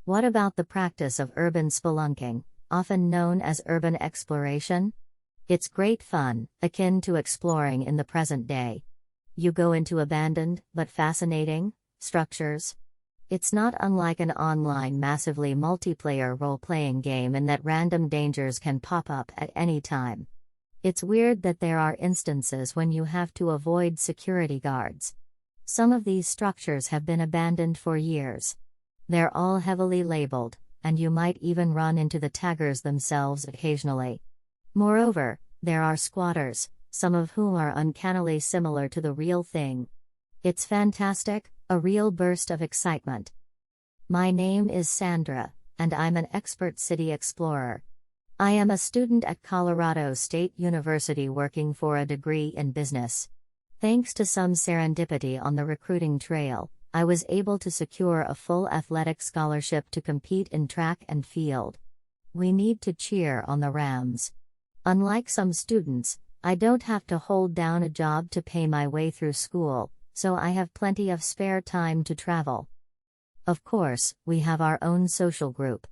What about the practice of urban spelunking, often known as urban exploration? It's great fun, akin to exploring in the present day. You go into abandoned, but fascinating, structures. It's not unlike an online massively multiplayer role-playing game in that random dangers can pop up at any time. It's weird that there are instances when you have to avoid security guards. Some of these structures have been abandoned for years. They're all heavily labeled, and you might even run into the taggers themselves occasionally. Moreover, there are squatters, some of whom are uncannily similar to the real thing. It's fantastic, a real burst of excitement. My name is Sandra, and I'm an expert city explorer. I am a student at Colorado State University working for a degree in business. Thanks to some serendipity on the recruiting trail, I was able to secure a full athletic scholarship to compete in track and field. We need to cheer on the Rams. Unlike some students, I don't have to hold down a job to pay my way through school, so I have plenty of spare time to travel. Of course, we have our own social group.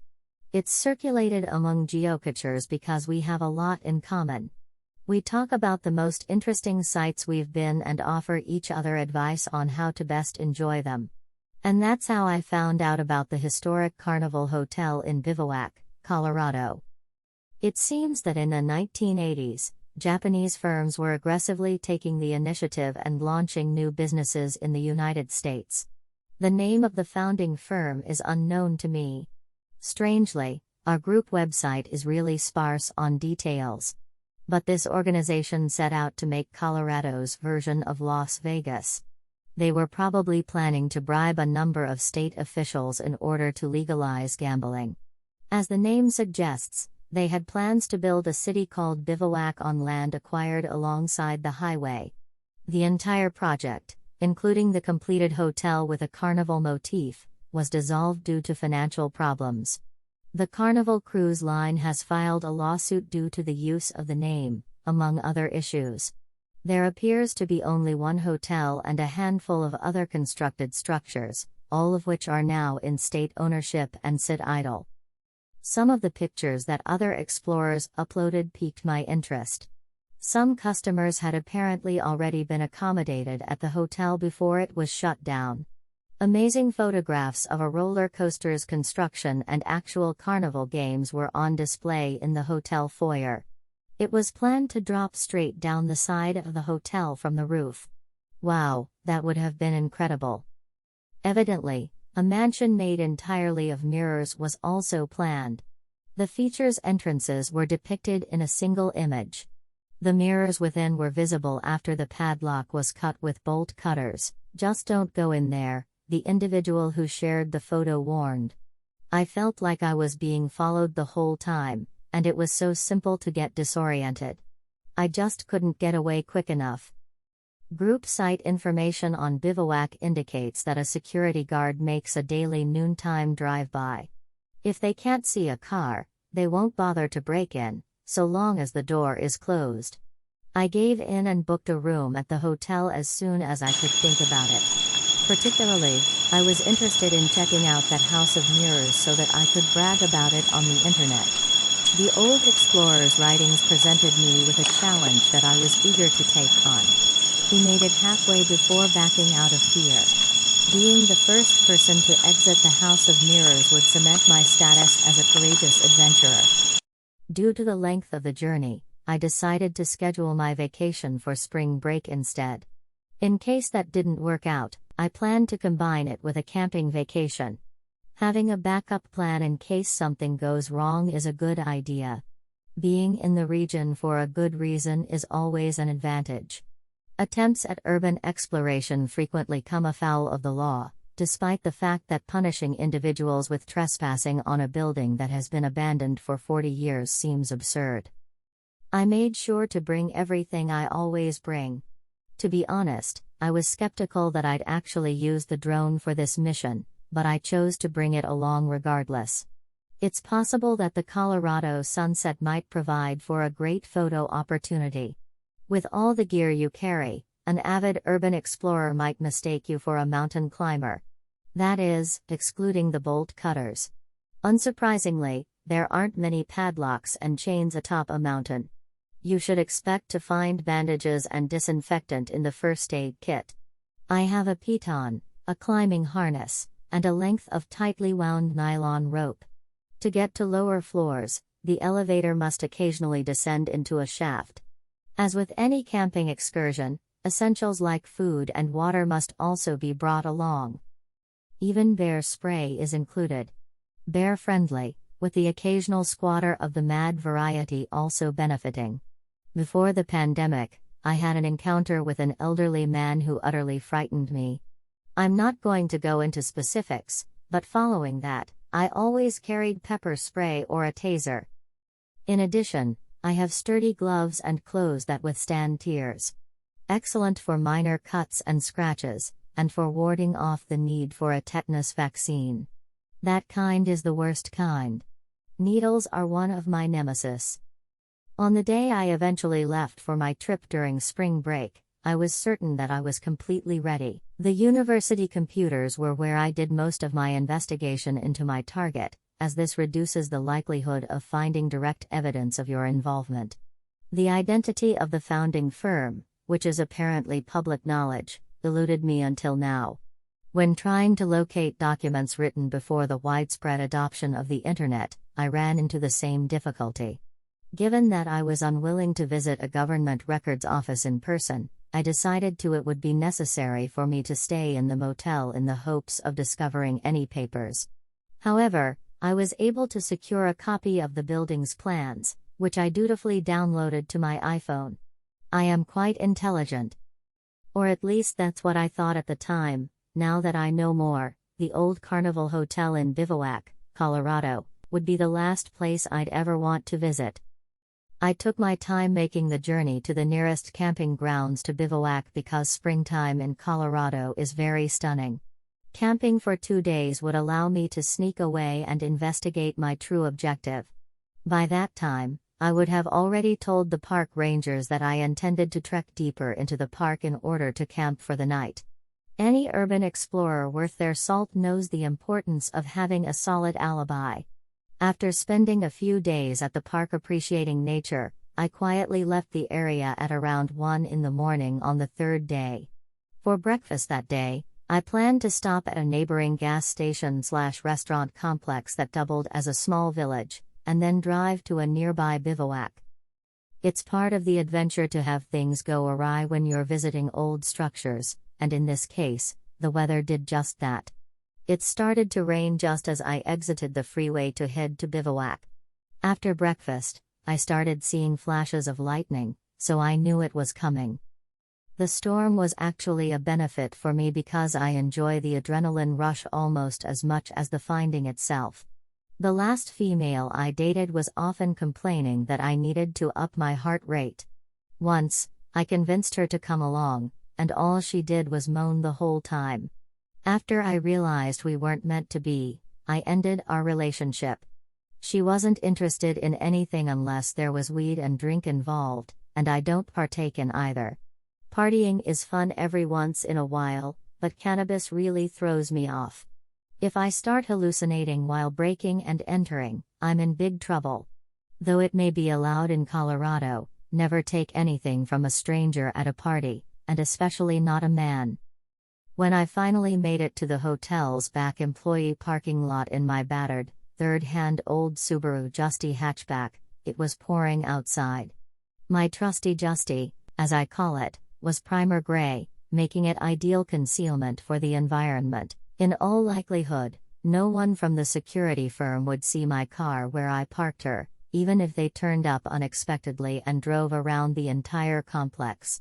It's circulated among geocachers because we have a lot in common. We talk about the most interesting sites we've been and offer each other advice on how to best enjoy them. And that's how I found out about the historic Carnival Hotel in Bivouac, Colorado. It seems that in the 1980s, Japanese firms were aggressively taking the initiative and launching new businesses in the United States. The name of the founding firm is unknown to me. Strangely, our group website is really sparse on details. But this organization set out to make Colorado's version of Las Vegas. They were probably planning to bribe a number of state officials in order to legalize gambling. As the name suggests, they had plans to build a city called Bivouac on land acquired alongside the highway. The entire project, including the completed hotel with a carnival motif, was dissolved due to financial problems. The Carnival Cruise Line has filed a lawsuit due to the use of the name, among other issues. There appears to be only one hotel and a handful of other constructed structures, all of which are now in state ownership and sit idle. Some of the pictures that other explorers uploaded piqued my interest. Some customers had apparently already been accommodated at the hotel before it was shut down. Amazing photographs of a roller coaster's construction and actual carnival games were on display in the hotel foyer. It was planned to drop straight down the side of the hotel from the roof. Wow, that would have been incredible. Evidently, a mansion made entirely of mirrors was also planned. The features' entrances were depicted in a single image. The mirrors within were visible after the padlock was cut with bolt cutters. Just don't go in there, the individual who shared the photo warned. I felt like I was being followed the whole time, and it was so simple to get disoriented. I just couldn't get away quick enough. Group site information on Bivouac indicates that a security guard makes a daily noontime drive-by. If they can't see a car, they won't bother to break in, so long as the door is closed. I gave in and booked a room at the hotel as soon as I could think about it. Particularly, I was interested in checking out that House of Mirrors so that I could brag about it on the internet. The old explorer's writings presented me with a challenge that I was eager to take on. He made it halfway before backing out of fear. Being the first person to exit the House of Mirrors would cement my status as a courageous adventurer. Due to the length of the journey, I decided to schedule my vacation for spring break instead. In case that didn't work out, I planned to combine it with a camping vacation. Having a backup plan in case something goes wrong is a good idea. Being in the region for a good reason is always an advantage. Attempts at urban exploration frequently come afoul of the law, despite the fact that punishing individuals with trespassing on a building that has been abandoned for 40 years seems absurd. I made sure to bring everything I always bring. To be honest, I was skeptical that I'd actually use the drone for this mission, but I chose to bring it along regardless. It's possible that the Colorado sunset might provide for a great photo opportunity. With all the gear you carry, an avid urban explorer might mistake you for a mountain climber. That is, excluding the bolt cutters. Unsurprisingly, there aren't many padlocks and chains atop a mountain. You should expect to find bandages and disinfectant in the first aid kit. I have a piton, a climbing harness, and a length of tightly wound nylon rope. To get to lower floors, the elevator must occasionally descend into a shaft. As with any camping excursion, essentials like food and water must also be brought along. Even bear spray is included. Bear-friendly, with the occasional squatter of the mad variety also benefiting. Before the pandemic, I had an encounter with an elderly man who utterly frightened me. I'm not going to go into specifics, but following that, I always carried pepper spray or a taser. In addition, I have sturdy gloves and clothes that withstand tears. Excellent for minor cuts and scratches, and for warding off the need for a tetanus vaccine. That kind is the worst kind. Needles are one of my nemesis. On the day I eventually left for my trip during spring break, I was certain that I was completely ready. The university computers were where I did most of my investigation into my target, as this reduces the likelihood of finding direct evidence of your involvement. The identity of the founding firm, which is apparently public knowledge, eluded me until now. When trying to locate documents written before the widespread adoption of the Internet, I ran into the same difficulty. Given that I was unwilling to visit a government records office in person, I decided it would be necessary for me to stay in the motel in the hopes of discovering any papers. However, I was able to secure a copy of the building's plans, which I dutifully downloaded to my iPhone. I am quite intelligent. Or at least that's what I thought at the time. Now that I know more, the old Carnival Hotel in Bivouac, Colorado, would be the last place I'd ever want to visit. I took my time making the journey to the nearest camping grounds to bivouac because springtime in Colorado is very stunning. Camping for 2 days would allow me to sneak away and investigate my true objective. By that time, I would have already told the park rangers that I intended to trek deeper into the park in order to camp for the night. Any urban explorer worth their salt knows the importance of having a solid alibi. After spending a few days at the park appreciating nature, I quietly left the area at around 1 in the morning on the 3rd day. For breakfast that day, I planned to stop at a neighboring gas station/restaurant complex that doubled as a small village, and then drive to a nearby bivouac. It's part of the adventure to have things go awry when you're visiting old structures, and in this case, the weather did just that. It started to rain just as I exited the freeway to head to bivouac. After breakfast, I started seeing flashes of lightning, so I knew it was coming. The storm was actually a benefit for me because I enjoy the adrenaline rush almost as much as the finding itself. The last female I dated was often complaining that I needed to up my heart rate. Once, I convinced her to come along, and all she did was moan the whole time. After I realized we weren't meant to be, I ended our relationship. She wasn't interested in anything unless there was weed and drink involved, and I don't partake in either. Partying is fun every once in a while, but cannabis really throws me off. If I start hallucinating while breaking and entering, I'm in big trouble. Though it may be allowed in Colorado, never take anything from a stranger at a party, and especially not a man. When I finally made it to the hotel's back employee parking lot in my battered, third-hand old Subaru Justy hatchback, it was pouring outside. My trusty Justy, as I call it, was primer gray, making it ideal concealment for the environment. In all likelihood, no one from the security firm would see my car where I parked her, even if they turned up unexpectedly and drove around the entire complex.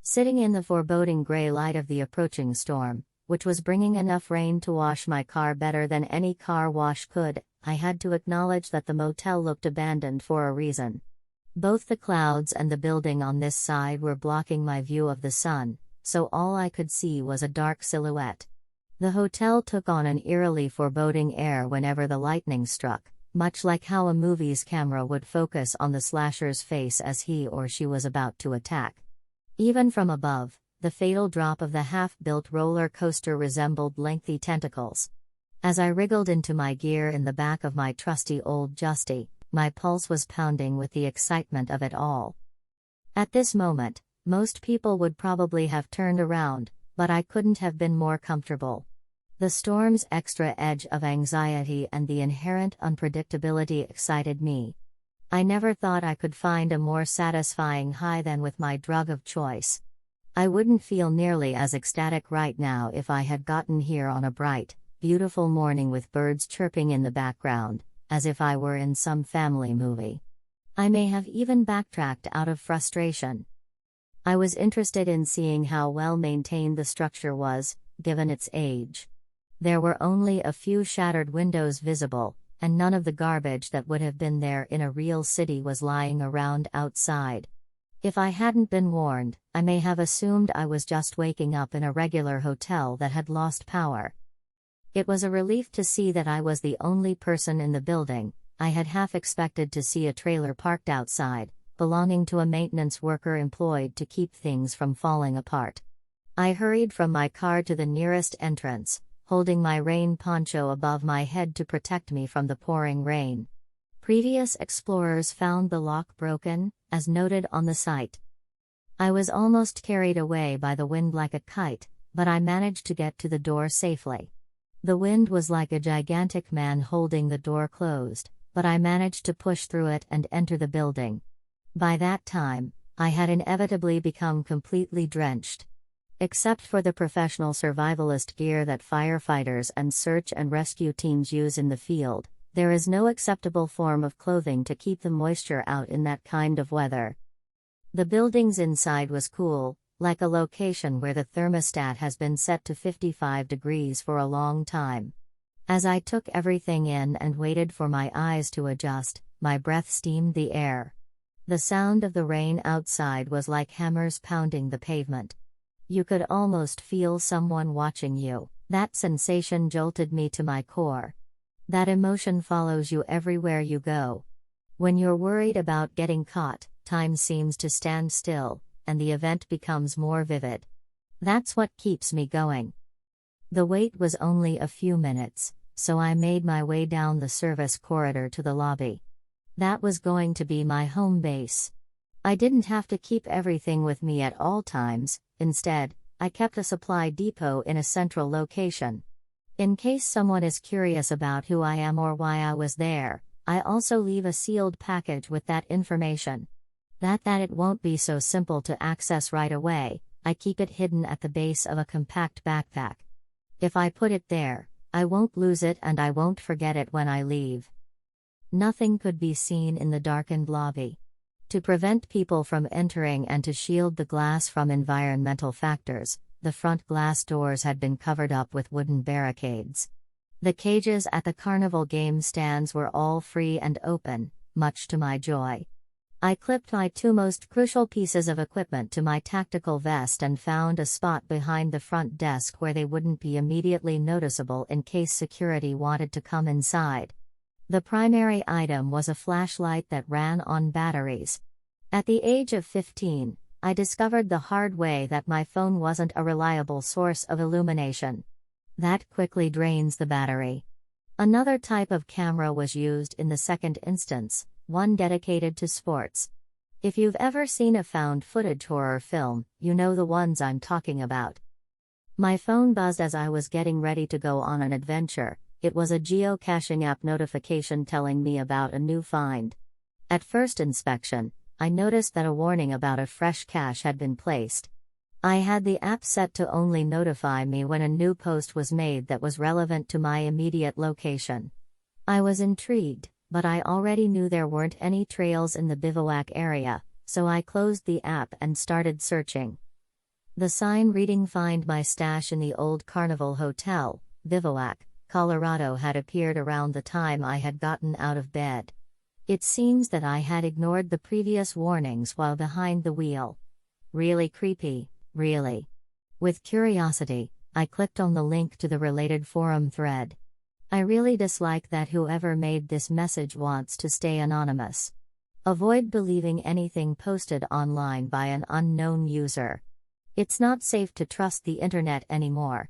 Sitting in the foreboding gray light of the approaching storm, which was bringing enough rain to wash my car better than any car wash could, I had to acknowledge that the motel looked abandoned for a reason. Both the clouds and the building on this side were blocking my view of the sun, so all I could see was a dark silhouette. The hotel took on an eerily foreboding air whenever the lightning struck, much like how a movie's camera would focus on the slasher's face as he or she was about to attack. Even from above, the fatal drop of the half-built roller coaster resembled lengthy tentacles. As I wriggled into my gear in the back of my trusty old Justy, my pulse was pounding with the excitement of it all. At this moment, most people would probably have turned around, but I couldn't have been more comfortable. The storm's extra edge of anxiety and the inherent unpredictability excited me. I never thought I could find a more satisfying high than with my drug of choice. I wouldn't feel nearly as ecstatic right now if I had gotten here on a bright, beautiful morning with birds chirping in the background, as if I were in some family movie. I may have even backtracked out of frustration. I was interested in seeing how well maintained the structure was, given its age. There were only a few shattered windows visible, and none of the garbage that would have been there in a real city was lying around outside. If I hadn't been warned, I may have assumed I was just waking up in a regular hotel that had lost power. It was a relief to see that I was the only person in the building. I had half expected to see a trailer parked outside, belonging to a maintenance worker employed to keep things from falling apart. I hurried from my car to the nearest entrance, holding my rain poncho above my head to protect me from the pouring rain. Previous explorers found the lock broken, as noted on the site. I was almost carried away by the wind like a kite, but I managed to get to the door safely. The wind was like a gigantic man holding the door closed, but I managed to push through it and enter the building. By that time, I had inevitably become completely drenched. Except for the professional survivalist gear that firefighters and search and rescue teams use in the field, there is no acceptable form of clothing to keep the moisture out in that kind of weather. The building's inside was cool, like a location where the thermostat has been set to 55 degrees for a long time. As I took everything in and waited for my eyes to adjust, my breath steamed the air. The sound of the rain outside was like hammers pounding the pavement. You could almost feel someone watching you. That sensation jolted me to my core. That emotion follows you everywhere you go. When you're worried about getting caught, time seems to stand still, and the event becomes more vivid. That's what keeps me going. The wait was only a few minutes, so I made my way down the service corridor to the lobby. That was going to be my home base. I didn't have to keep everything with me at all times. Instead, I kept a supply depot in a central location. In case someone is curious about who I am or why I was there, I also leave a sealed package with that information. That it won't be so simple to access right away, I keep it hidden at the base of a compact backpack. If I put it there, I won't lose it and I won't forget it when I leave. Nothing could be seen in the darkened lobby. To prevent people from entering and to shield the glass from environmental factors, the front glass doors had been covered up with wooden barricades. The cages at the carnival game stands were all free and open, much to my joy. I clipped my two most crucial pieces of equipment to my tactical vest and found a spot behind the front desk where they wouldn't be immediately noticeable in case security wanted to come inside. The primary item was a flashlight that ran on batteries. At the age of 15, I discovered the hard way that my phone wasn't a reliable source of illumination. That quickly drains the battery. Another type of camera was used in the second instance, one dedicated to sports. If you've ever seen a found footage horror film, you know the ones I'm talking about. My phone buzzed as I was getting ready to go on an adventure. It was a geocaching app notification telling me about a new find. At first inspection, I noticed that a warning about a fresh cache had been placed. I had the app set to only notify me when a new post was made that was relevant to my immediate location. I was intrigued, but I already knew there weren't any trails in the bivouac area, so I closed the app and started searching. The sign reading "Find my stash in the old Carnival Hotel, Bivouac, Colorado" had appeared around the time I had gotten out of bed. It seems that I had ignored the previous warnings while behind the wheel. Really creepy, really. With curiosity, I clicked on the link to the related forum thread. I really dislike that whoever made this message wants to stay anonymous. Avoid believing anything posted online by an unknown user. It's not safe to trust the internet anymore.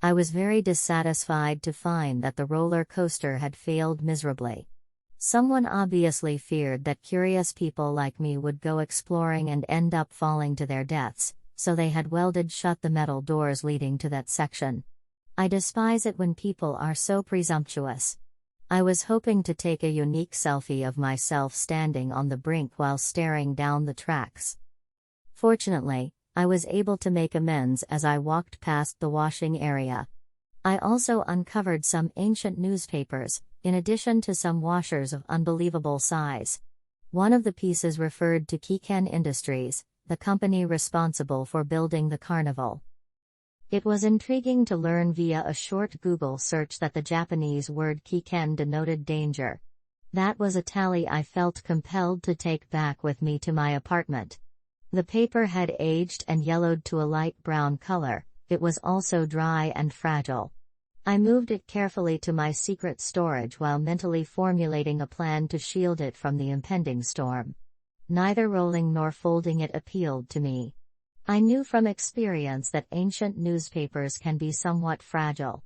I was very dissatisfied to find that the roller coaster had failed miserably. Someone obviously feared that curious people like me would go exploring and end up falling to their deaths, so they had welded shut the metal doors leading to that section. I despise it when people are so presumptuous. I was hoping to take a unique selfie of myself standing on the brink while staring down the tracks. Fortunately, I was able to make amends as I walked past the washing area. I also uncovered some ancient newspapers, in addition to some washers of unbelievable size. One of the pieces referred to Kiken Industries, the company responsible for building the carnival. It was intriguing to learn via a short Google search that the Japanese word Kiken denoted danger. That was a tally I felt compelled to take back with me to my apartment. The paper had aged and yellowed to a light brown color. It was also dry and fragile. I moved it carefully to my secret storage while mentally formulating a plan to shield it from the impending storm. Neither rolling nor folding it appealed to me. I knew from experience that ancient newspapers can be somewhat fragile.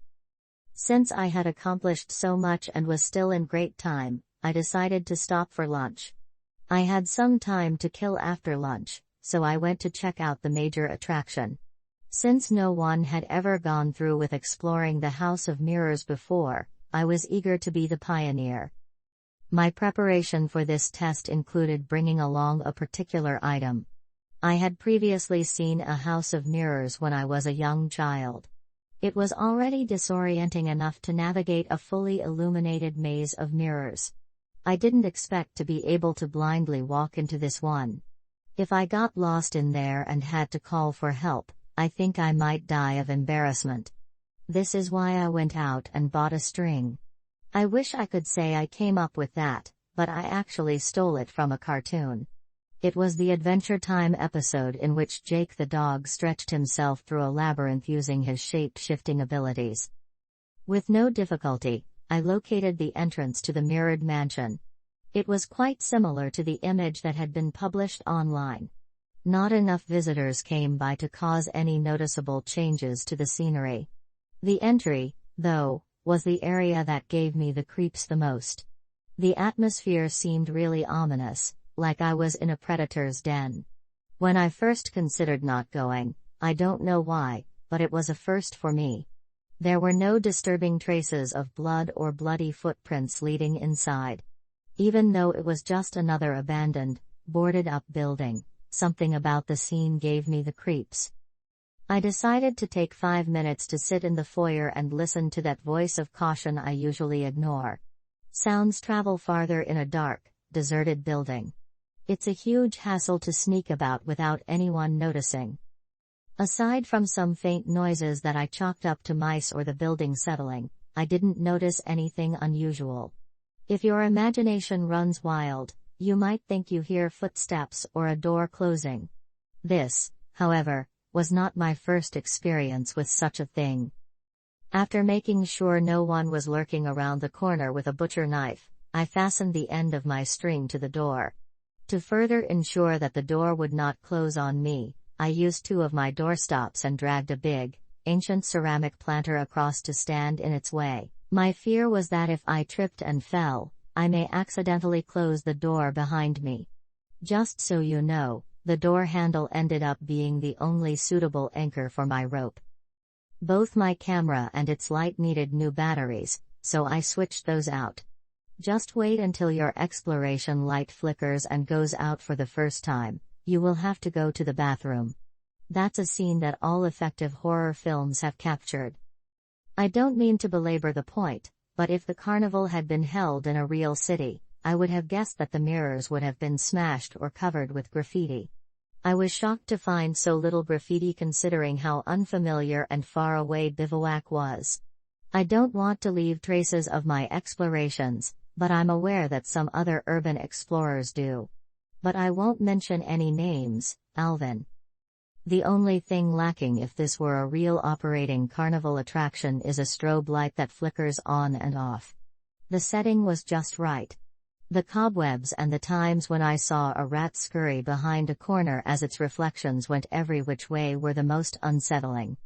Since I had accomplished so much and was still in great time, I decided to stop for lunch. I had some time to kill after lunch, so I went to check out the major attraction. Since no one had ever gone through with exploring the House of Mirrors before, I was eager to be the pioneer. My preparation for this test included bringing along a particular item. I had previously seen a House of Mirrors when I was a young child. It was already disorienting enough to navigate a fully illuminated maze of mirrors. I didn't expect to be able to blindly walk into this one. If I got lost in there and had to call for help, I think I might die of embarrassment. This is why I went out and bought a string. I wish I could say I came up with that, but I actually stole it from a cartoon. It was the Adventure Time episode in which Jake the dog stretched himself through a labyrinth using his shape-shifting abilities. With no difficulty, I located the entrance to the mirrored mansion. It was quite similar to the image that had been published online. Not enough visitors came by to cause any noticeable changes to the scenery. The entry, though, was the area that gave me the creeps the most. The atmosphere seemed really ominous, like I was in a predator's den. When I first considered not going, I don't know why, but it was a first for me. There were no disturbing traces of blood or bloody footprints leading inside. Even though it was just another abandoned, boarded-up building, something about the scene gave me the creeps. I decided to take 5 minutes to sit in the foyer and listen to that voice of caution I usually ignore. Sounds travel farther in a dark, deserted building. It's a huge hassle to sneak about without anyone noticing. Aside from some faint noises that I chalked up to mice or the building settling, I didn't notice anything unusual. If your imagination runs wild, you might think you hear footsteps or a door closing. This, however, was not my first experience with such a thing. After making sure no one was lurking around the corner with a butcher knife, I fastened the end of my string to the door. To further ensure that the door would not close on me, I used 2 of my doorstops and dragged a big, ancient ceramic planter across to stand in its way. My fear was that if I tripped and fell, I may accidentally close the door behind me. Just so you know, the door handle ended up being the only suitable anchor for my rope. Both my camera and its light needed new batteries, so I switched those out. Just wait until your exploration light flickers and goes out for the first time. You will have to go to the bathroom. That's a scene that all effective horror films have captured. I don't mean to belabor the point, but if the carnival had been held in a real city, I would have guessed that the mirrors would have been smashed or covered with graffiti. I was shocked to find so little graffiti considering how unfamiliar and far away Bivouac was. I don't want to leave traces of my explorations, but I'm aware that some other urban explorers do. But I won't mention any names, Alvin. The only thing lacking if this were a real operating carnival attraction is a strobe light that flickers on and off. The setting was just right. The cobwebs and the times when I saw a rat scurry behind a corner as its reflections went every which way were the most unsettling.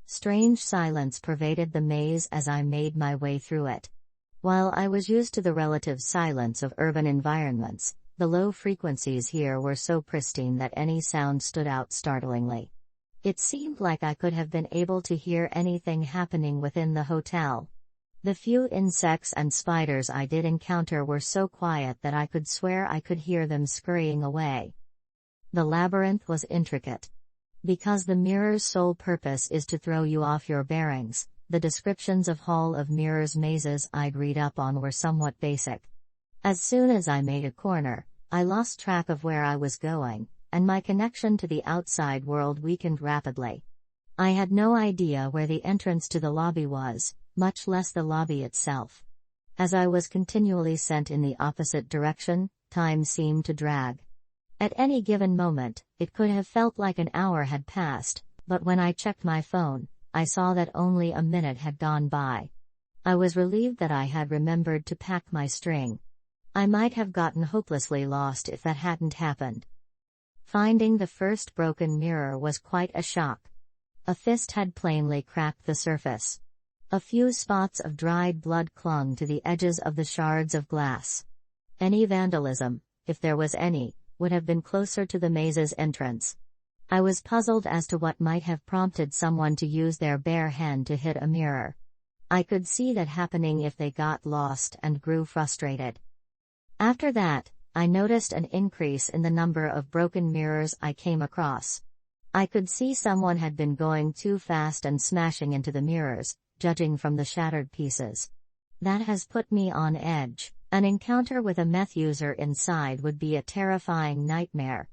Strange silence pervaded the maze as I made my way through it. While I was used to the relative silence of urban environments, the low frequencies here were so pristine that any sound stood out startlingly. It seemed like I could have been able to hear anything happening within the hotel. The few insects and spiders I did encounter were so quiet that I could swear I could hear them scurrying away. The labyrinth was intricate. Because the mirror's sole purpose is to throw you off your bearings, the descriptions of Hall of Mirrors mazes I'd read up on were somewhat basic. As soon as I made a corner, I lost track of where I was going, and my connection to the outside world weakened rapidly. I had no idea where the entrance to the lobby was, much less the lobby itself. As I was continually sent in the opposite direction, time seemed to drag. At any given moment, it could have felt like an hour had passed, but when I checked my phone, I saw that only a minute had gone by. I was relieved that I had remembered to pack my string. I might have gotten hopelessly lost if that hadn't happened. Finding the first broken mirror was quite a shock. A fist had plainly cracked the surface. A few spots of dried blood clung to the edges of the shards of glass. Any vandalism, if there was any, would have been closer to the maze's entrance. I was puzzled as to what might have prompted someone to use their bare hand to hit a mirror. I could see that happening if they got lost and grew frustrated. After that, I noticed an increase in the number of broken mirrors I came across. I could see someone had been going too fast and smashing into the mirrors, judging from the shattered pieces. That has put me on edge. An encounter with a meth user inside would be a terrifying nightmare.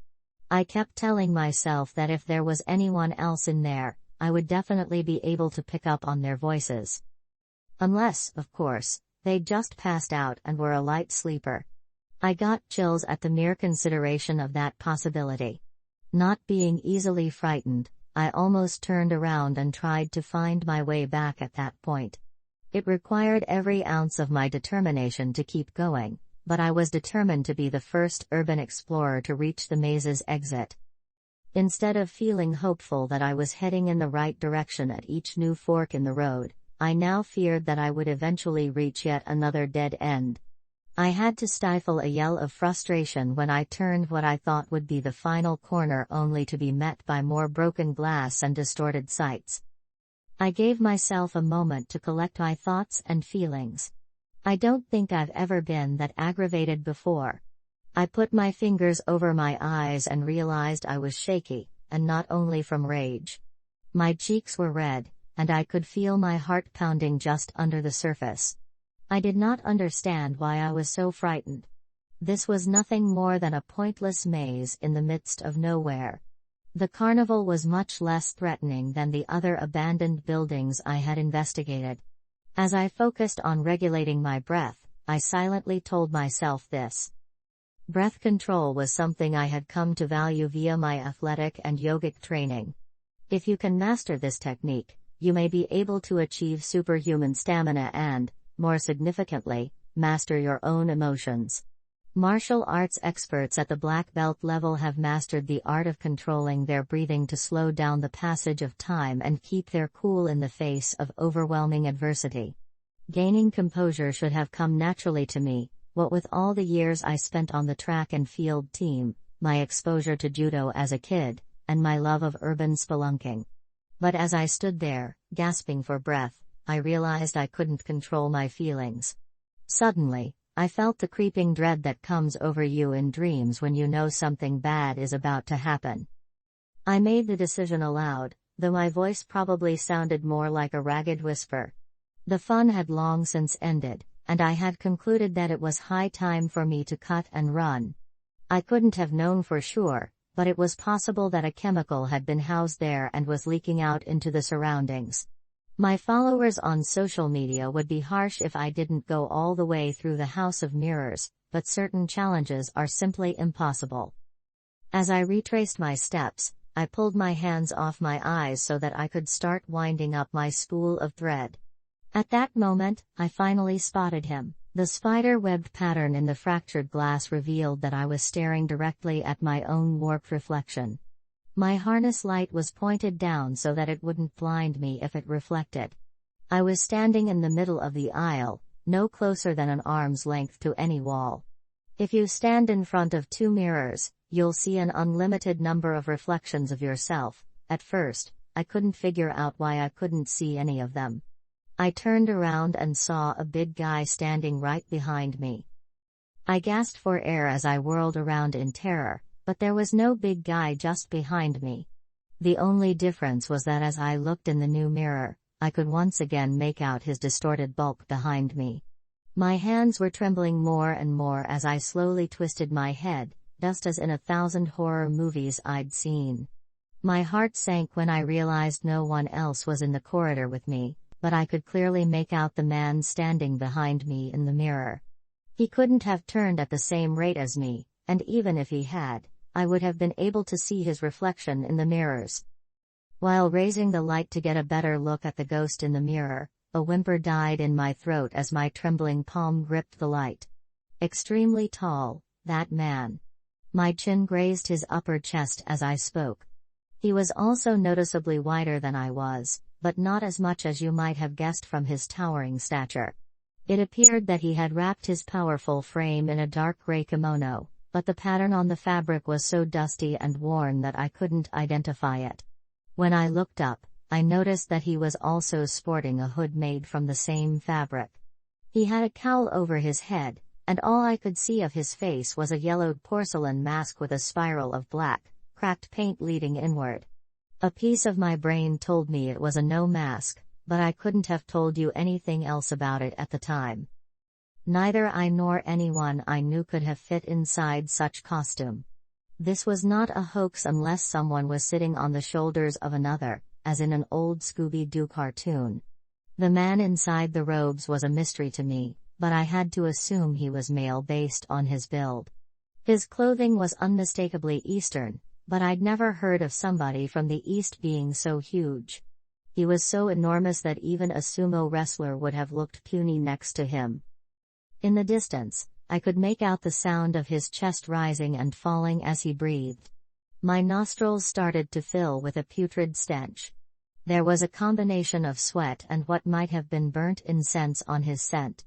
I kept telling myself that if there was anyone else in there, I would definitely be able to pick up on their voices. Unless, of course, they'd just passed out and were a light sleeper. I got chills at the mere consideration of that possibility. Not being easily frightened, I almost turned around and tried to find my way back at that point. It required every ounce of my determination to keep going, but I was determined to be the first urban explorer to reach the maze's exit. Instead of feeling hopeful that I was heading in the right direction at each new fork in the road, I now feared that I would eventually reach yet another dead end. I had to stifle a yell of frustration when I turned what I thought would be the final corner only to be met by more broken glass and distorted sights. I gave myself a moment to collect my thoughts and feelings. I don't think I've ever been that aggravated before. I put my fingers over my eyes and realized I was shaky, and not only from rage. My cheeks were red, and I could feel my heart pounding just under the surface. I did not understand why I was so frightened. This was nothing more than a pointless maze in the midst of nowhere. The carnival was much less threatening than the other abandoned buildings I had investigated. As I focused on regulating my breath, I silently told myself this. Breath control was something I had come to value via my athletic and yogic training. If you can master this technique, you may be able to achieve superhuman stamina and, more significantly, master your own emotions. Martial arts experts at the black belt level have mastered the art of controlling their breathing to slow down the passage of time and keep their cool in the face of overwhelming adversity. Gaining composure should have come naturally to me, what with all the years I spent on the track and field team, my exposure to judo as a kid, and my love of urban spelunking. But as I stood there, gasping for breath, I realized I couldn't control my feelings. Suddenly, I felt the creeping dread that comes over you in dreams when you know something bad is about to happen. I made the decision aloud, though my voice probably sounded more like a ragged whisper. The fun had long since ended, and I had concluded that it was high time for me to cut and run. I couldn't have known for sure, but it was possible that a chemical had been housed there and was leaking out into the surroundings. My followers on social media would be harsh if I didn't go all the way through the House of Mirrors, but certain challenges are simply impossible. As I retraced my steps, I pulled my hands off my eyes so that I could start winding up my spool of thread. At that moment, I finally spotted him. The spider-webbed pattern in the fractured glass revealed that I was staring directly at my own warped reflection. My harness light was pointed down so that it wouldn't blind me if it reflected. I was standing in the middle of the aisle, no closer than an arm's length to any wall. If you stand in front of two mirrors, you'll see an unlimited number of reflections of yourself. At first, I couldn't figure out why I couldn't see any of them. I turned around and saw a big guy standing right behind me. I gasped for air as I whirled around in terror, but there was no big guy just behind me. The only difference was that as I looked in the new mirror, I could once again make out his distorted bulk behind me. My hands were trembling more and more as I slowly twisted my head, just as in 1,000 horror movies I'd seen. My heart sank when I realized no one else was in the corridor with me, but I could clearly make out the man standing behind me in the mirror. He couldn't have turned at the same rate as me, and even if he had, I would have been able to see his reflection in the mirrors. While raising the light to get a better look at the ghost in the mirror, a whimper died in my throat as my trembling palm gripped the light. Extremely tall, that man. My chin grazed his upper chest as I spoke. He was also noticeably wider than I was, but not as much as you might have guessed from his towering stature. It appeared that he had wrapped his powerful frame in a dark gray kimono, but the pattern on the fabric was so dusty and worn that I couldn't identify it. When I looked up, I noticed that he was also sporting a hood made from the same fabric. He had a cowl over his head, and all I could see of his face was a yellowed porcelain mask with a spiral of black, cracked paint leading inward. A piece of my brain told me it was a no mask, but I couldn't have told you anything else about it at the time. Neither I nor anyone I knew could have fit inside such costume. This was not a hoax unless someone was sitting on the shoulders of another, as in an old Scooby-Doo cartoon. The man inside the robes was a mystery to me, but I had to assume he was male based on his build. His clothing was unmistakably Eastern, but I'd never heard of somebody from the East being so huge. He was so enormous that even a sumo wrestler would have looked puny next to him. In the distance, I could make out the sound of his chest rising and falling as he breathed. My nostrils started to fill with a putrid stench. There was a combination of sweat and what might have been burnt incense on his scent.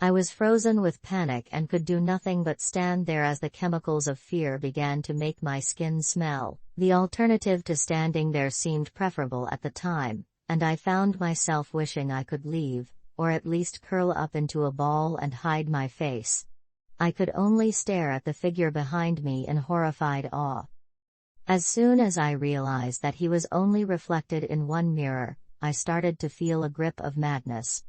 I was frozen with panic and could do nothing but stand there as the chemicals of fear began to make my skin smell. The alternative to standing there seemed preferable at the time, and I found myself wishing I could leave, or at least curl up into a ball and hide my face. I could only stare at the figure behind me in horrified awe. As soon as I realized that he was only reflected in one mirror, I started to feel a grip of madness.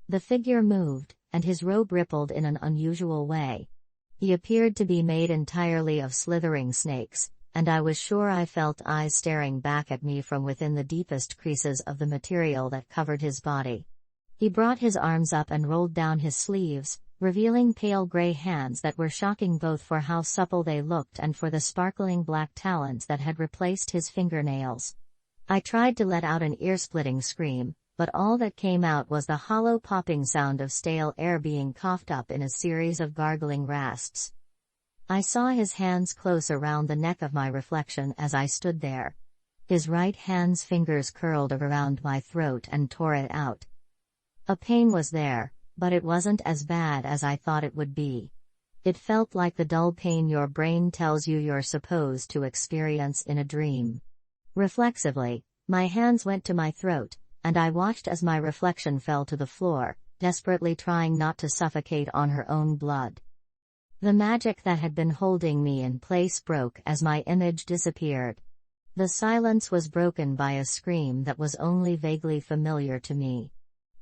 The figure moved, and his robe rippled in an unusual way. He appeared to be made entirely of slithering snakes, and I was sure I felt eyes staring back at me from within the deepest creases of the material that covered his body. He brought his arms up and rolled down his sleeves, revealing pale gray hands that were shocking both for how supple they looked and for the sparkling black talons that had replaced his fingernails. I tried to let out an ear-splitting scream, but all that came out was the hollow popping sound of stale air being coughed up in a series of gargling rasps. I saw his hands close around the neck of my reflection as I stood there. His right hand's fingers curled around my throat and tore it out. A pain was there, but it wasn't as bad as I thought it would be. It felt like the dull pain your brain tells you you're supposed to experience in a dream. Reflexively, my hands went to my throat, and I watched as my reflection fell to the floor, desperately trying not to suffocate on her own blood. The magic that had been holding me in place broke as my image disappeared. The silence was broken by a scream that was only vaguely familiar to me.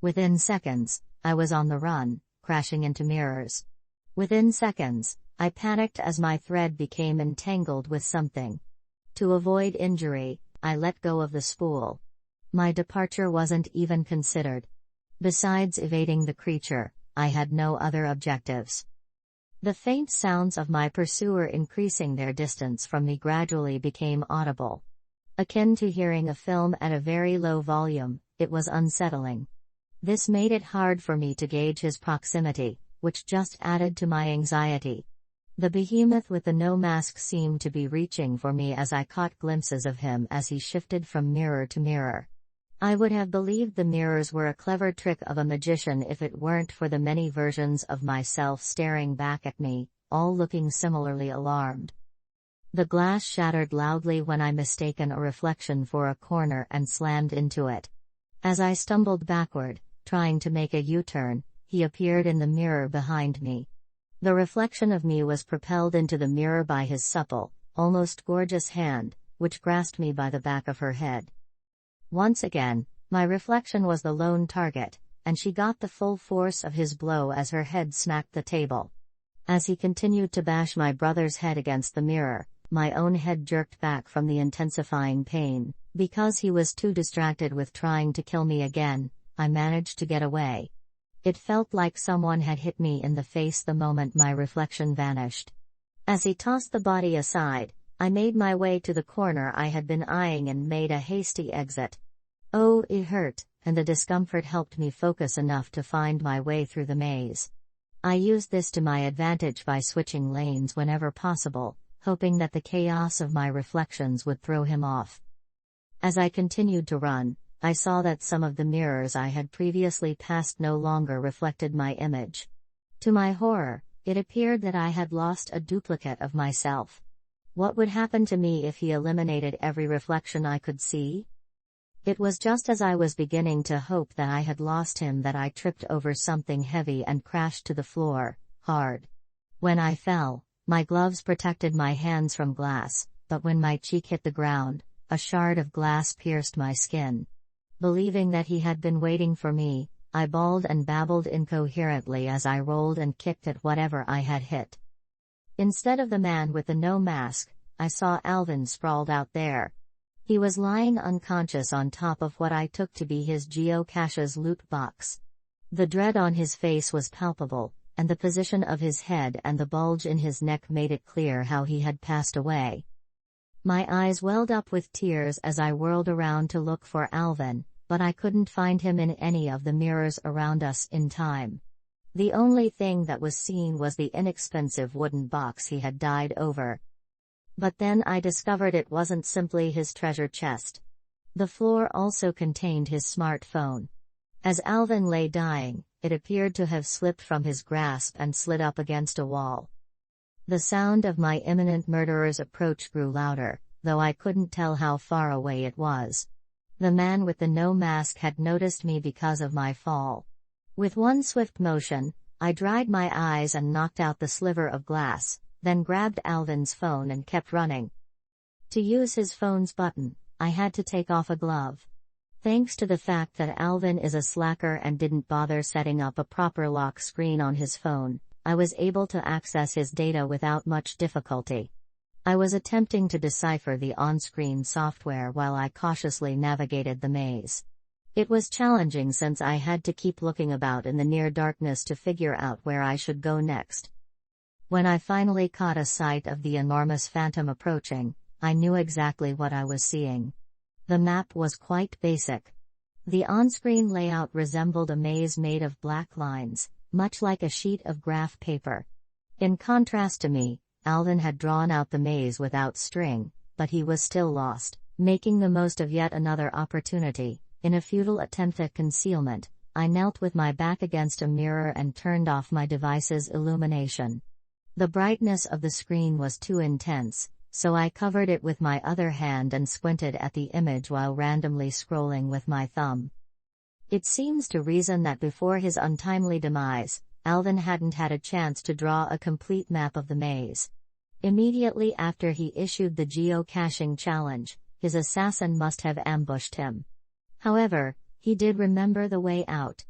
Within seconds, I was on the run, crashing into mirrors. Within seconds, I panicked as my thread became entangled with something. To avoid injury, I let go of the spool. My departure wasn't even considered. Besides evading the creature, I had no other objectives. The faint sounds of my pursuer increasing their distance from me gradually became audible. Akin to hearing a film at a very low volume, it was unsettling. This made it hard for me to gauge his proximity, which just added to my anxiety. The behemoth with the no mask seemed to be reaching for me as I caught glimpses of him as he shifted from mirror to mirror. I would have believed the mirrors were a clever trick of a magician if it weren't for the many versions of myself staring back at me, all looking similarly alarmed. The glass shattered loudly when I mistaken a reflection for a corner and slammed into it. As I stumbled backward, trying to make a U-turn, he appeared in the mirror behind me. The reflection of me was propelled into the mirror by his supple, almost gorgeous hand, which grasped me by the back of her head. Once again, my reflection was the lone target, and she got the full force of his blow as her head smacked the table. As he continued to bash my brother's head against the mirror, my own head jerked back from the intensifying pain. Because he was too distracted with trying to kill me again, I managed to get away. It felt like someone had hit me in the face the moment my reflection vanished. As he tossed the body aside, I made my way to the corner I had been eyeing and made a hasty exit. Oh, it hurt, and the discomfort helped me focus enough to find my way through the maze. I used this to my advantage by switching lanes whenever possible, hoping that the chaos of my reflections would throw him off. As I continued to run, I saw that some of the mirrors I had previously passed no longer reflected my image. To my horror, it appeared that I had lost a duplicate of myself. What would happen to me if he eliminated every reflection I could see? It was just as I was beginning to hope that I had lost him that I tripped over something heavy and crashed to the floor, hard. When I fell, my gloves protected my hands from glass, but when my cheek hit the ground, a shard of glass pierced my skin. Believing that he had been waiting for me, I bawled and babbled incoherently as I rolled and kicked at whatever I had hit. Instead of the man with the no mask, I saw Alvin sprawled out there. He was lying unconscious on top of what I took to be his geocache's loot box. The dread on his face was palpable, and the position of his head and the bulge in his neck made it clear how he had passed away. My eyes welled up with tears as I whirled around to look for Alvin, but I couldn't find him in any of the mirrors around us in time. The only thing that was seen was the inexpensive wooden box he had died over. But then I discovered it wasn't simply his treasure chest. The floor also contained his smartphone. As Alvin lay dying, it appeared to have slipped from his grasp and slid up against a wall. The sound of my imminent murderer's approach grew louder, though I couldn't tell how far away it was. The man with the no mask had noticed me because of my fall. With one swift motion, I dried my eyes and knocked out the sliver of glass, then grabbed Alvin's phone and kept running. To use his phone's button, I had to take off a glove. Thanks to the fact that Alvin is a slacker and didn't bother setting up a proper lock screen on his phone, I was able to access his data without much difficulty. I was attempting to decipher the on-screen software while I cautiously navigated the maze. It was challenging since I had to keep looking about in the near darkness to figure out where I should go next. When I finally caught a sight of the enormous phantom approaching, I knew exactly what I was seeing. The map was quite basic. The on-screen layout resembled a maze made of black lines, much like a sheet of graph paper. In contrast to me, Alvin had drawn out the maze without string, but he was still lost, making the most of yet another opportunity. In a futile attempt at concealment, I knelt with my back against a mirror and turned off my device's illumination. The brightness of the screen was too intense, so I covered it with my other hand and squinted at the image while randomly scrolling with my thumb. It seems to reason that before his untimely demise, Alvin hadn't had a chance to draw a complete map of the maze. Immediately after he issued the geocaching challenge, his assassin must have ambushed him. However, he did remember the way out.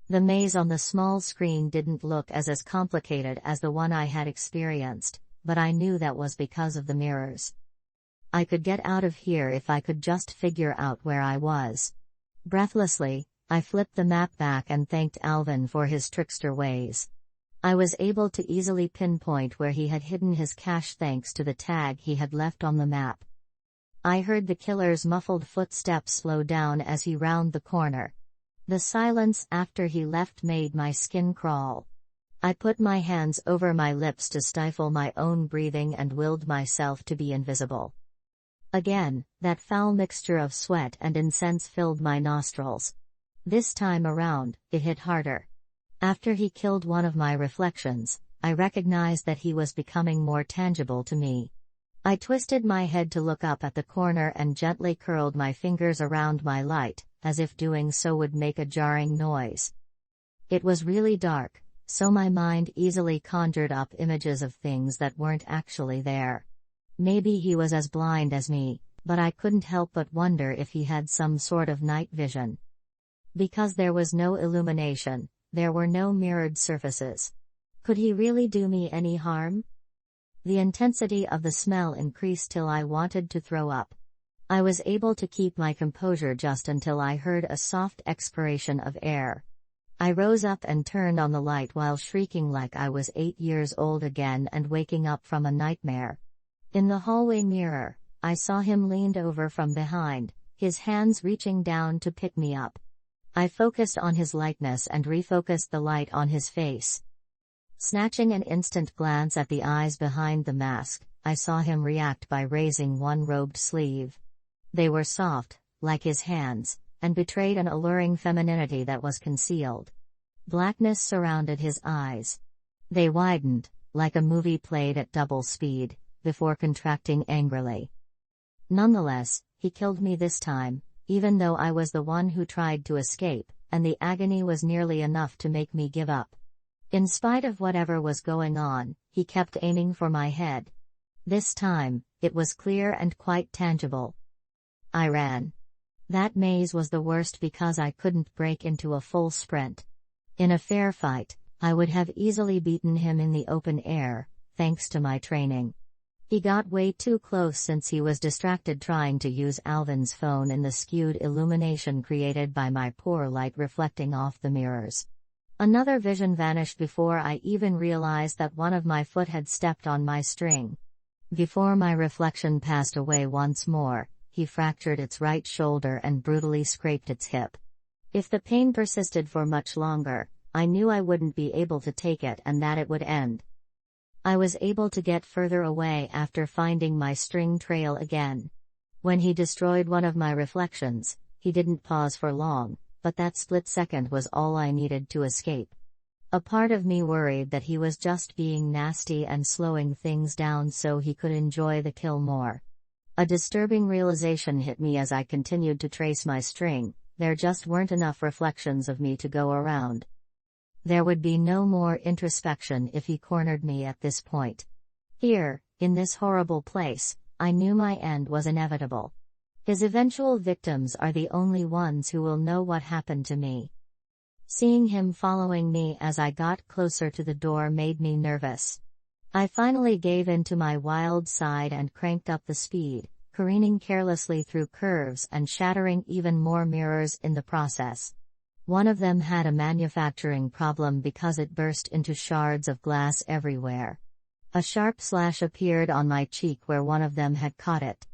The maze on the small screen didn't look as complicated as the one I had experienced, but I knew that was because of the mirrors. I could get out of here if I could just figure out where I was. Breathlessly, I flipped the map back and thanked Alvin for his trickster ways. I was able to easily pinpoint where he had hidden his cache thanks to the tag he had left on the map. I heard the killer's muffled footsteps slow down as he rounded the corner. The silence after he left made my skin crawl. I put my hands over my lips to stifle my own breathing and willed myself to be invisible. Again, that foul mixture of sweat and incense filled my nostrils. This time around, it hit harder. After he killed one of my reflections, I recognized that he was becoming more tangible to me. I twisted my head to look up at the corner and gently curled my fingers around my light, as if doing so would make a jarring noise. It was really dark, so my mind easily conjured up images of things that weren't actually there. Maybe he was as blind as me, but I couldn't help but wonder if he had some sort of night vision. Because there was no illumination, there were no mirrored surfaces. Could he really do me any harm? The intensity of the smell increased till I wanted to throw up. I was able to keep my composure just until I heard a soft expiration of air. I rose up and turned on the light while shrieking like I was 8 years old again and waking up from a nightmare. In the hallway mirror, I saw him leaned over from behind, his hands reaching down to pick me up. I focused on his likeness and refocused the light on his face. Snatching an instant glance at the eyes behind the mask, I saw him react by raising one robed sleeve. They were soft, like his hands, and betrayed an alluring femininity that was concealed. Blackness surrounded his eyes. They widened, like a movie played at double speed, before contracting angrily. Nonetheless, he killed me this time, even though I was the one who tried to escape, and the agony was nearly enough to make me give up. In spite of whatever was going on, he kept aiming for my head. This time, it was clear and quite tangible. I ran. That maze was the worst because I couldn't break into a full sprint. In a fair fight, I would have easily beaten him in the open air, thanks to my training. He got way too close since he was distracted trying to use Alvin's phone in the skewed illumination created by my poor light reflecting off the mirrors. Another vision vanished before I even realized that one of my foot had stepped on my string. Before my reflection passed away once more, he fractured its right shoulder and brutally scraped its hip. If the pain persisted for much longer, I knew I wouldn't be able to take it and that it would end. I was able to get further away after finding my string trail again. When he destroyed one of my reflections, he didn't pause for long, but that split second was all I needed to escape. A part of me worried that he was just being nasty and slowing things down so he could enjoy the kill more. A disturbing realization hit me as I continued to trace my string: there just weren't enough reflections of me to go around. There would be no more introspection if he cornered me at this point. Here, in this horrible place, I knew my end was inevitable. His eventual victims are the only ones who will know what happened to me. Seeing him following me as I got closer to the door made me nervous. I finally gave in to my wild side and cranked up the speed, careening carelessly through curves and shattering even more mirrors in the process. One of them had a manufacturing problem because it burst into shards of glass everywhere. A sharp slash appeared on my cheek where one of them had caught it.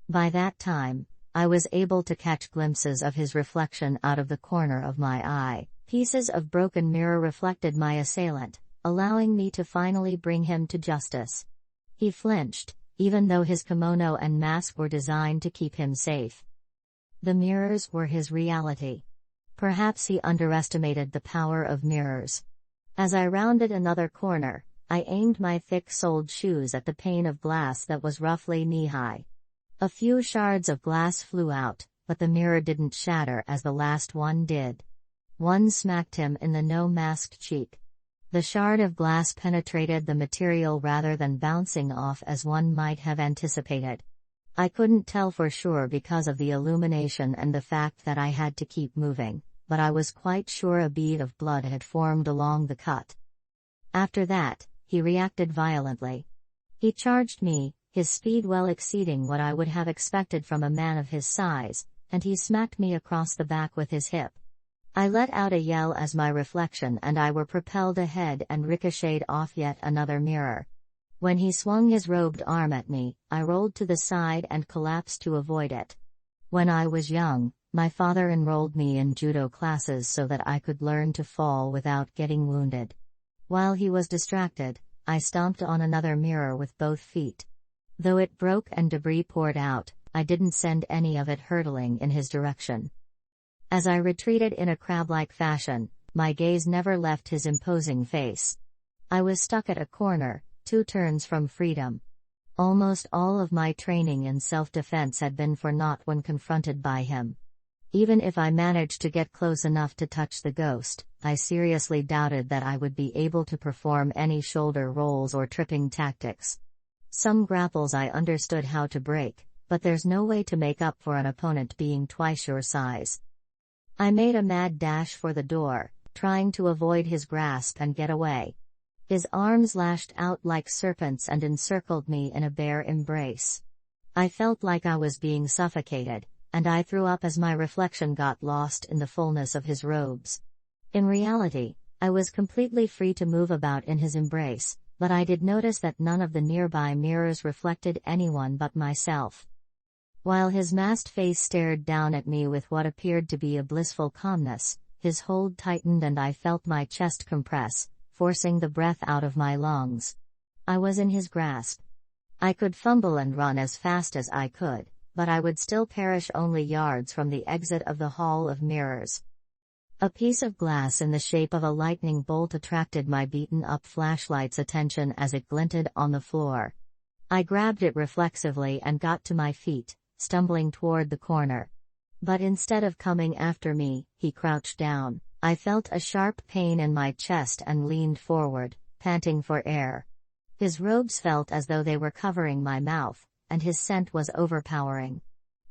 By that time, I was able to catch glimpses of his reflection out of the corner of my eye. Pieces of broken mirror reflected my assailant, allowing me to finally bring him to justice. He flinched, even though his kimono and mask were designed to keep him safe. The mirrors were his reality. Perhaps he underestimated the power of mirrors. As I rounded another corner, I aimed my thick-soled shoes at the pane of glass that was roughly knee-high. A few shards of glass flew out, but the mirror didn't shatter as the last one did. One smacked him in the no-masked cheek. The shard of glass penetrated the material rather than bouncing off as one might have anticipated. I couldn't tell for sure because of the illumination and the fact that I had to keep moving, but I was quite sure a bead of blood had formed along the cut. After that, he reacted violently. He charged me, his speed well exceeding what I would have expected from a man of his size, and he smacked me across the back with his hip. I let out a yell as my reflection and I were propelled ahead and ricocheted off yet another mirror. When he swung his robed arm at me, I rolled to the side and collapsed to avoid it. When I was young, my father enrolled me in judo classes so that I could learn to fall without getting wounded. While he was distracted, I stomped on another mirror with both feet. Though it broke and debris poured out, I didn't send any of it hurtling in his direction. As I retreated in a crab-like fashion, my gaze never left his imposing face. I was stuck at a corner, 2 turns from freedom. Almost all of my training in self-defense had been for naught when confronted by him. Even if I managed to get close enough to touch the ghost, I seriously doubted that I would be able to perform any shoulder rolls or tripping tactics. Some grapples I understood how to break, but there's no way to make up for an opponent being twice your size. I made a mad dash for the door, trying to avoid his grasp and get away. His arms lashed out like serpents and encircled me in a bear embrace. I felt like I was being suffocated, and I threw up as my reflection got lost in the fullness of his robes. In reality, I was completely free to move about in his embrace, but I did notice that none of the nearby mirrors reflected anyone but myself. While his masked face stared down at me with what appeared to be a blissful calmness, his hold tightened and I felt my chest compress, forcing the breath out of my lungs. I was in his grasp. I could fumble and run as fast as I could, but I would still perish only yards from the exit of the Hall of Mirrors. A piece of glass in the shape of a lightning bolt attracted my beaten-up flashlight's attention as it glinted on the floor. I grabbed it reflexively and got to my feet, stumbling toward the corner. But instead of coming after me, he crouched down. I felt a sharp pain in my chest and leaned forward, panting for air. His robes felt as though they were covering my mouth, and his scent was overpowering.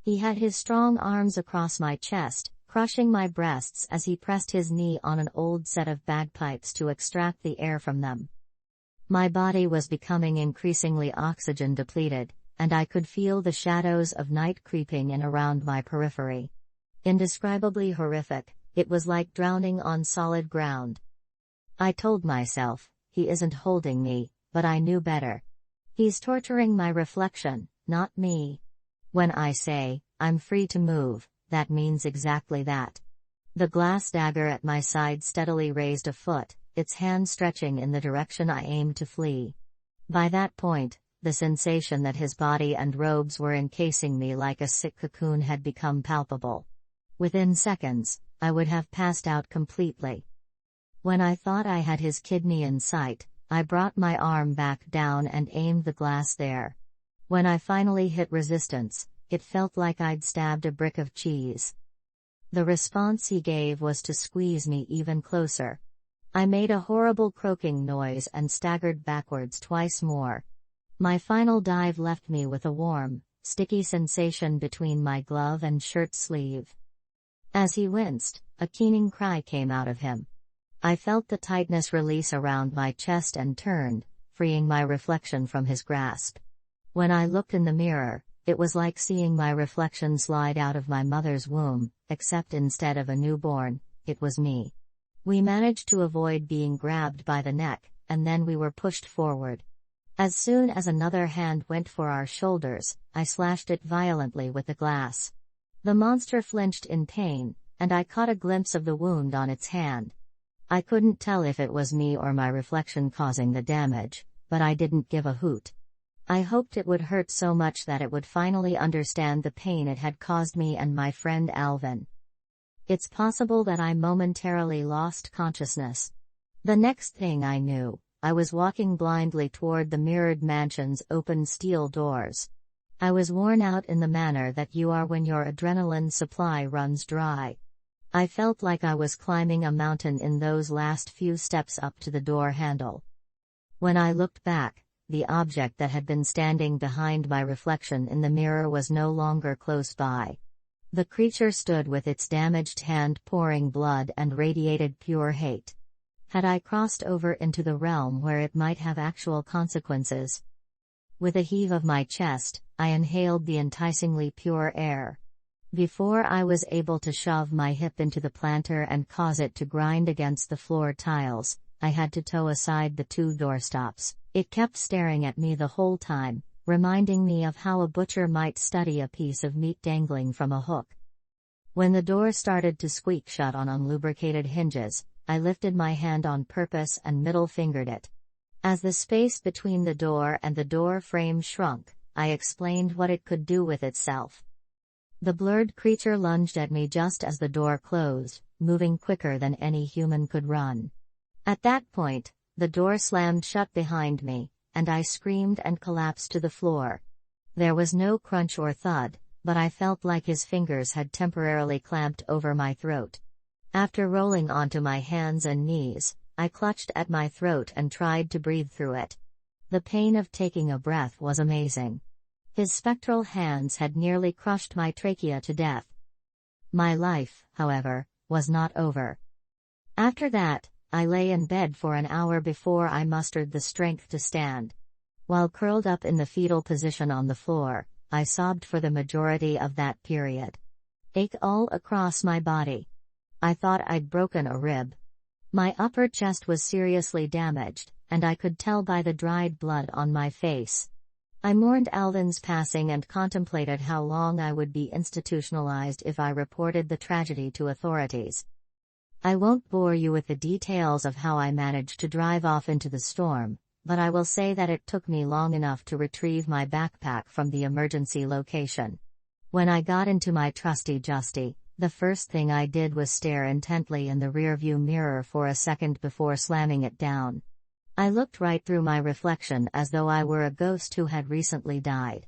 He had his strong arms across my chest, crushing my breasts as he pressed his knee on an old set of bagpipes to extract the air from them. My body was becoming increasingly oxygen depleted, and I could feel the shadows of night creeping in around my periphery. Indescribably horrific, it was like drowning on solid ground. I told myself, he isn't holding me, but I knew better. He's torturing my reflection, not me. When I say, I'm free to move, that means exactly that. The glass dagger at my side steadily raised a foot, its hand stretching in the direction I aimed to flee. By that point, the sensation that his body and robes were encasing me like a sick cocoon had become palpable. Within seconds, I would have passed out completely. When I thought I had his kidney in sight, I brought my arm back down and aimed the glass there. When I finally hit resistance, it felt like I'd stabbed a brick of cheese. The response he gave was to squeeze me even closer. I made a horrible croaking noise and staggered backwards twice more. My final dive left me with a warm, sticky sensation between my glove and shirt sleeve. As he winced, a keening cry came out of him. I felt the tightness release around my chest and turned, freeing my reflection from his grasp. When I looked in the mirror, it was like seeing my reflection slide out of my mother's womb, except instead of a newborn, it was me. We managed to avoid being grabbed by the neck, and then we were pushed forward. As soon as another hand went for our shoulders, I slashed it violently with the glass. The monster flinched in pain, and I caught a glimpse of the wound on its hand. I couldn't tell if it was me or my reflection causing the damage, but I didn't give a hoot. I hoped it would hurt so much that it would finally understand the pain it had caused me and my friend Alvin. It's possible that I momentarily lost consciousness. The next thing I knew, I was walking blindly toward the mirrored mansion's open steel doors. I was worn out in the manner that you are when your adrenaline supply runs dry. I felt like I was climbing a mountain in those last few steps up to the door handle. When I looked back, the object that had been standing behind my reflection in the mirror was no longer close by. The creature stood with its damaged hand pouring blood and radiated pure hate. Had I crossed over into the realm where it might have actual consequences? With a heave of my chest, I inhaled the enticingly pure air. Before I was able to shove my hip into the planter and cause it to grind against the floor tiles, I had to toe aside the 2 doorstops. It kept staring at me the whole time, reminding me of how a butcher might study a piece of meat dangling from a hook. When the door started to squeak shut on unlubricated hinges, I lifted my hand on purpose and middle-fingered it. As the space between the door and the door frame shrunk, I explained what it could do with itself. The blurred creature lunged at me just as the door closed, moving quicker than any human could run. At that point, the door slammed shut behind me, and I screamed and collapsed to the floor. There was no crunch or thud, but I felt like his fingers had temporarily clamped over my throat. After rolling onto my hands and knees, I clutched at my throat and tried to breathe through it. The pain of taking a breath was amazing. His spectral hands had nearly crushed my trachea to death. My life, however, was not over. After that, I lay in bed for an hour before I mustered the strength to stand. While curled up in the fetal position on the floor, I sobbed for the majority of that period. Ache all across my body. I thought I'd broken a rib. My upper chest was seriously damaged, and I could tell by the dried blood on my face. I mourned Alvin's passing and contemplated how long I would be institutionalized if I reported the tragedy to authorities. I won't bore you with the details of how I managed to drive off into the storm, but I will say that it took me long enough to retrieve my backpack from the emergency location. When I got into my trusty Justy, the first thing I did was stare intently in the rearview mirror for a second before slamming it down. I looked right through my reflection as though I were a ghost who had recently died.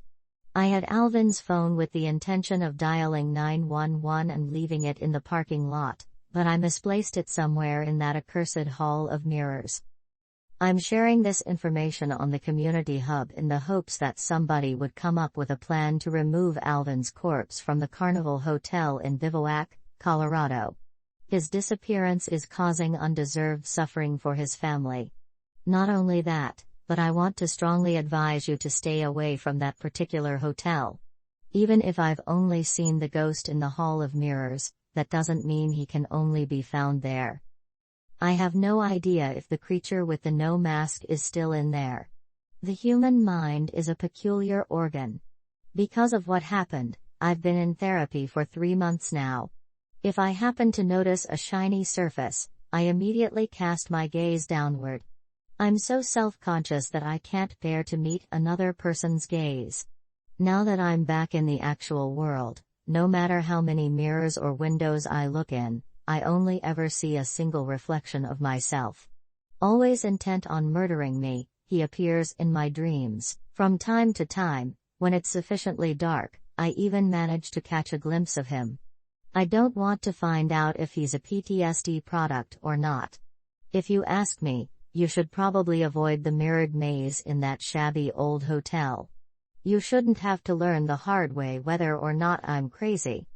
I had Alvin's phone with the intention of dialing 911 and leaving it in the parking lot, but I misplaced it somewhere in that accursed hall of mirrors. I'm sharing this information on the community hub in the hopes that somebody would come up with a plan to remove Alvin's corpse from the Carnival Hotel in Bivouac, Colorado. His disappearance is causing undeserved suffering for his family. Not only that, but I want to strongly advise you to stay away from that particular hotel. Even if I've only seen the ghost in the Hall of Mirrors, that doesn't mean he can only be found there. I have no idea if the creature with the no mask is still in there. The human mind is a peculiar organ. Because of what happened, I've been in therapy for 3 months now. If I happen to notice a shiny surface, I immediately cast my gaze downward. I'm so self-conscious that I can't bear to meet another person's gaze. Now that I'm back in the actual world, no matter how many mirrors or windows I look in, I only ever see a single reflection of myself. Always intent on murdering me, he appears in my dreams. From time to time, when it's sufficiently dark, I even manage to catch a glimpse of him. I don't want to find out if he's a PTSD product or not. If you ask me, you should probably avoid the mirrored maze in that shabby old hotel. You shouldn't have to learn the hard way whether or not I'm crazy.